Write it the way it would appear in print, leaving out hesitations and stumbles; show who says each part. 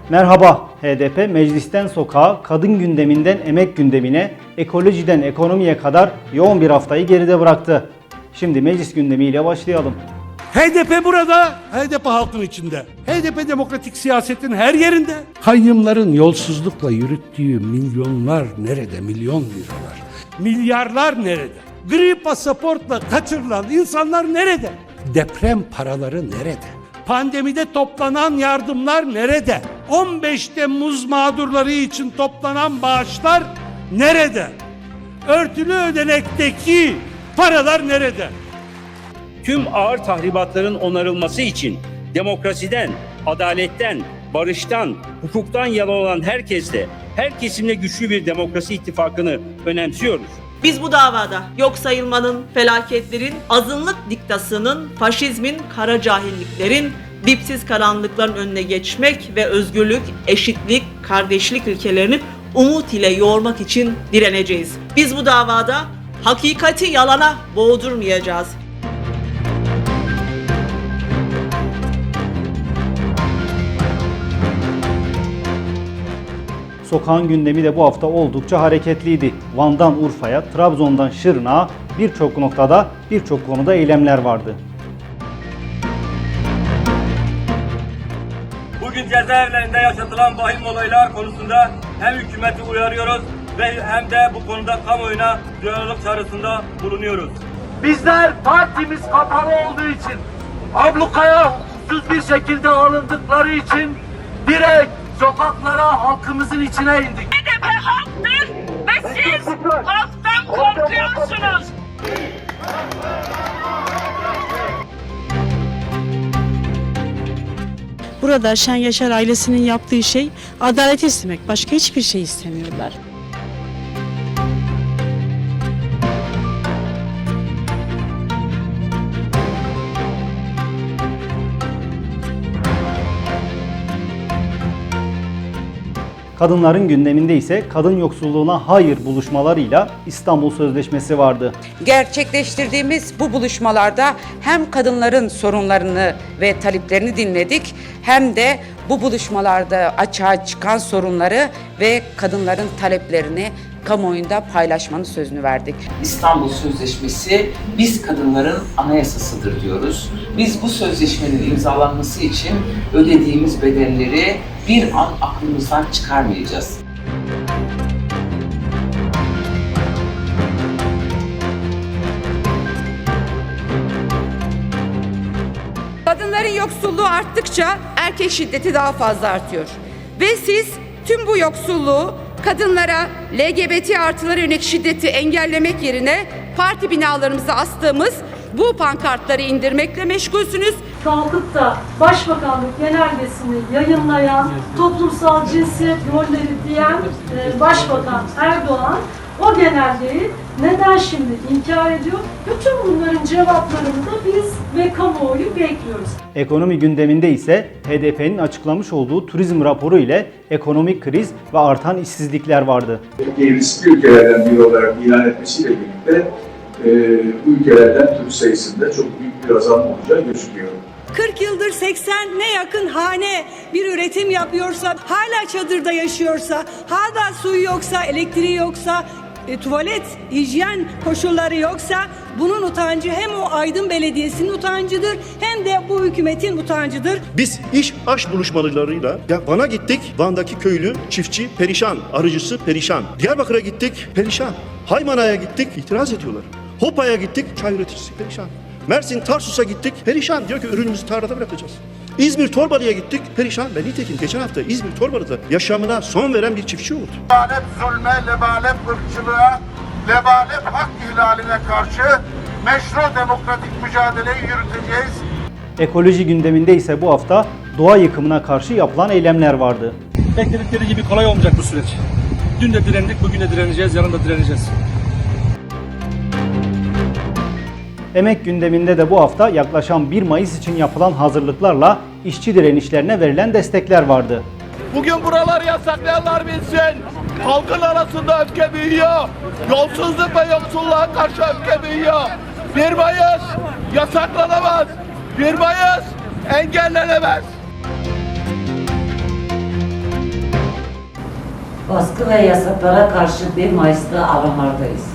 Speaker 1: Merhaba, HDP meclisten sokağa, kadın gündeminden emek gündemine, ekolojiden ekonomiye kadar yoğun bir haftayı geride bıraktı. Şimdi meclis gündemiyle başlayalım.
Speaker 2: HDP burada, HDP halkın içinde. HDP demokratik siyasetin her yerinde. Kayyımların yolsuzlukla yürüttüğü milyonlar nerede? Milyon liralar. Milyarlar nerede? Gri pasaportla kaçırılan insanlar nerede? Deprem paraları nerede? Pandemide toplanan yardımlar nerede? 15 Temmuz mağdurları için toplanan bağışlar nerede? Örtülü ödenekteki paralar nerede?
Speaker 3: Tüm ağır tahribatların onarılması için demokrasiden, adaletten, barıştan, hukuktan yana olan herkesle, her kesimle güçlü bir demokrasi ittifakını önemsiyoruz.
Speaker 4: Biz bu davada yok sayılmanın, felaketlerin, azınlık diktasının, faşizmin, kara cahilliklerin, dipsiz karanlıkların önüne geçmek ve özgürlük, eşitlik, kardeşlik ilkelerini umut ile yoğurmak için direneceğiz. Biz bu davada hakikati yalana boğdurmayacağız.
Speaker 1: Sokağın gündemi de bu hafta oldukça hareketliydi. Van'dan Urfa'ya, Trabzon'dan Şırnak'a birçok noktada, birçok konuda eylemler vardı.
Speaker 5: Bugün cezaevlerinde yaşatılan vahim olaylar konusunda hem hükümeti uyarıyoruz ve hem de bu konuda kamuoyuna duyarlılık çağrısında bulunuyoruz.
Speaker 6: Bizler partimiz kapalı olduğu için, ablukaya hukuksuz bir şekilde alındıkları için direkt sokaklara halkımızın içine indik.
Speaker 7: HDP halktır ve siz halktan korkuyorsunuz.
Speaker 8: Burada Şen Yaşar ailesinin yaptığı şey adalet istemek. Başka hiçbir şey istemiyorlar.
Speaker 1: Kadınların gündeminde ise kadın yoksulluğuna hayır buluşmalarıyla İstanbul Sözleşmesi vardı.
Speaker 9: Gerçekleştirdiğimiz bu buluşmalarda hem kadınların sorunlarını ve taleplerini dinledik, hem de bu buluşmalarda açığa çıkan sorunları ve kadınların taleplerini kamuoyunda paylaşmanın sözünü verdik.
Speaker 10: İstanbul Sözleşmesi biz kadınların anayasasıdır diyoruz. Biz bu sözleşmenin imzalanması için ödediğimiz bedelleri bir an aklımızdan çıkarmayacağız.
Speaker 9: Kadınların yoksulluğu arttıkça erkek şiddeti daha fazla artıyor. Ve siz tüm bu yoksulluğu kadınlara, LGBT artılara yönelik şiddeti engellemek yerine parti binalarımıza astığımız bu pankartları indirmekle meşgulsünüz.
Speaker 11: Kalkıp da Başbakanlık genelgesini yayınlayan, toplumsal cinsiyet rolleri diyen Başbakan Erdoğan o genelgeyi neden şimdi inkar ediyor? Bütün bunların cevaplarını da biz ve kamuoyu bekliyoruz.
Speaker 1: Ekonomi gündeminde ise HDP'nin açıklamış olduğu turizm raporu ile ekonomik kriz ve artan işsizlikler vardı.
Speaker 12: Türkiye'yi riskli ülkelerden biri olarak ilan etmesiyle birlikte bu ülkelerden turist sayısında çok büyük bir azalma olacağı gözüküyor.
Speaker 13: 40 yıldır 80 ne yakın hane bir üretim yapıyorsa, hala çadırda yaşıyorsa, hala suyu yoksa, elektriği yoksa, tuvalet, hijyen koşulları yoksa bunun utancı hem o Aydın Belediyesi'nin utancıdır hem de bu hükümetin utancıdır.
Speaker 14: Biz iş aş buluşmalarıyla Van'a gittik. Van'daki köylü, çiftçi perişan, arıcısı perişan. Diyarbakır'a gittik perişan. Haymana'ya gittik itiraz ediyorlar. Hopa'ya gittik çay üreticisi perişan. Mersin Tarsus'a gittik perişan diyor ki ürünümüzü tarlada bırakacağız. İzmir Torbalı'ya gittik perişan ve nitekim geçen hafta İzmir Torbalı'da yaşamına son veren bir çiftçi oldu.
Speaker 6: Lebalep zulme, lebalep ırkçılığa, lebalep hak ihlaline karşı meşru demokratik mücadeleyi yürüteceğiz.
Speaker 1: Ekoloji gündeminde ise bu hafta doğa yıkımına karşı yapılan eylemler vardı.
Speaker 2: Bekledikleri gibi kolay olmayacak bu süreç. Dün de direndik, bugün de direneceğiz, yarın da direneceğiz.
Speaker 1: Emek gündeminde de bu hafta yaklaşan 1 Mayıs için yapılan hazırlıklarla işçi direnişlerine verilen destekler vardı.
Speaker 6: Bugün buraları yasaklayanlar bilsin. Halkın arasında öfke büyüyor. Yolsuzluk ve yoksulluğa karşı öfke büyüyor. 1 Mayıs yasaklanamaz. 1 Mayıs engellenemez.
Speaker 15: baskı ve yasaklara karşı 1 Mayıs'ta alanlardayız.